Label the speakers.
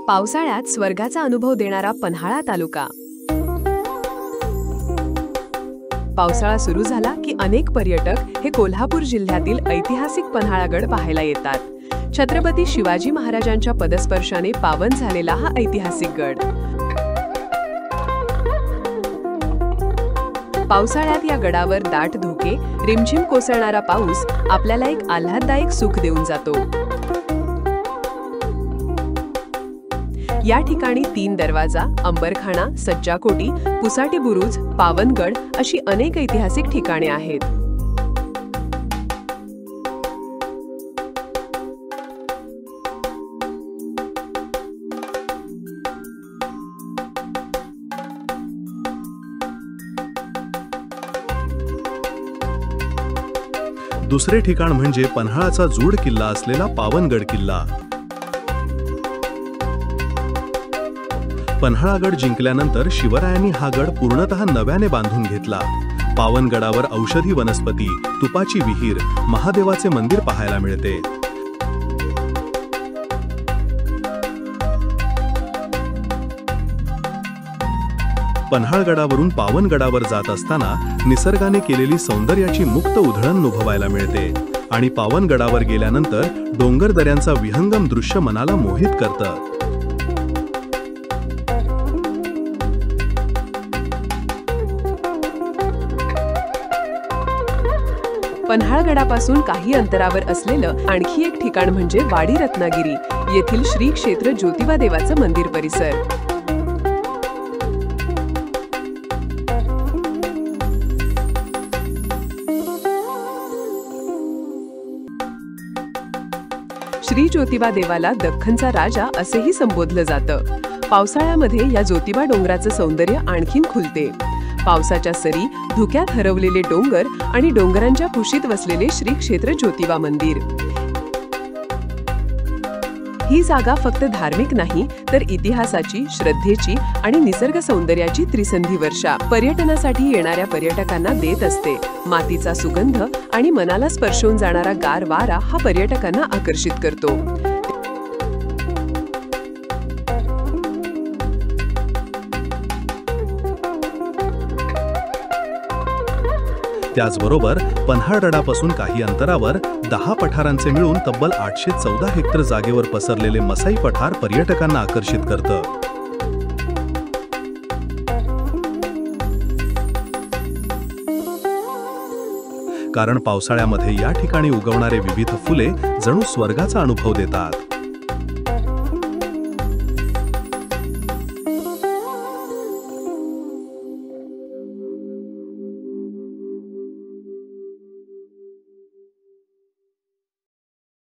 Speaker 1: पावसाळ्यात स्वर्गाचा अनुभव देणारा पन्हाळा तालुका। पावसाळा सुरू झाला की अनेक पर्यटक हे कोल्हापूर जिल्ह्यातील ऐतिहासिक पन्हाळागड पाहायला येतात। छत्रपती शिवाजी महाराजांच्या पदस्पर्शाने पावन झालेला हा ऐतिहासिक गड। पावसाळ्यात या गडावर दाट धुके, रिमझिम कोसळणारा पाऊस आपल्याला एक आल्हाददायक सुख देऊन जातो। या ठिकाणी 3 दरवाजा, अंबरखाना, सज्जाकोटी, पुसाटी बुरुज, पावनगड अशी अनेक ऐतिहासिक ठिकाणे आहेत।
Speaker 2: दुसरे ठिकाण म्हणजे पन्हाळाचा जूड किल्ला असलेला पावनगड किल्ला। पन्हाळागड जिंकल्यानंतर शिवरायांनी हा गड पूर्णतः नव्याने बांधून घेतला। पावनगडावर औषधी वनस्पती, तुपाची विहीर, महादेवाचे मंदिर पाहायला मिळते। पन्हाळगडावरून पावनगडावर जात असताना निसर्गाने केलेली सौंदर्याची मुक्त उधळण अनुभवायला मिळते आणि पावनगडावर गेल्यानंतर डोंगर दऱ्यांचा विहंगम दृश्य मनाला मोहित करतं।
Speaker 1: पन्हाळगडापासून काही अंतरावर असलेलं आणखी एक ठिकाण म्हणजे वाडी रत्नागिरी येथील श्री क्षेत्र ज्योतिबा देवाचं मंदिर परिसर। श्री ज्योतिबा देवाला दख्खनचा राजा असेही संबोधलं जातं। पावसाळ्यामध्ये या ज्योतिबा डोंगराचं सौंदर्य आणखीन खुलते। पावसाच्या सरी, धुक्यात हरवलेले डोंगर आणि डोंगरांच्या कुशीत वसलेले श्री क्षेत्र ज्योतिबा मंदिर। ही जागा फक्त धार्मिक नाही तर इतिहासाची, श्रद्धेची आणि निसर्ग सौंदर्याची त्रिसंधी वर्षा पर्यटनासाठी येणाऱ्या पर्यटकांना देत असते। मातीचा सुगंध आणि मनाला स्पर्शून जाणारा गार वारा हा पर्यटकांना आकर्षित करतो।
Speaker 2: त्याचबरोबर पन्हाळगडापासून काही अंतरावर 10 पठारांचे मिळून तब्बल 814 हेक्टर जागेवर पसरलेले मसाई पठार पर्यटकांना आकर्षित करतं। कारण पावसाळ्यामध्ये या ठिकाणी उगवणारे विविध फुले जणू स्वर्गाचा अनुभव देतात।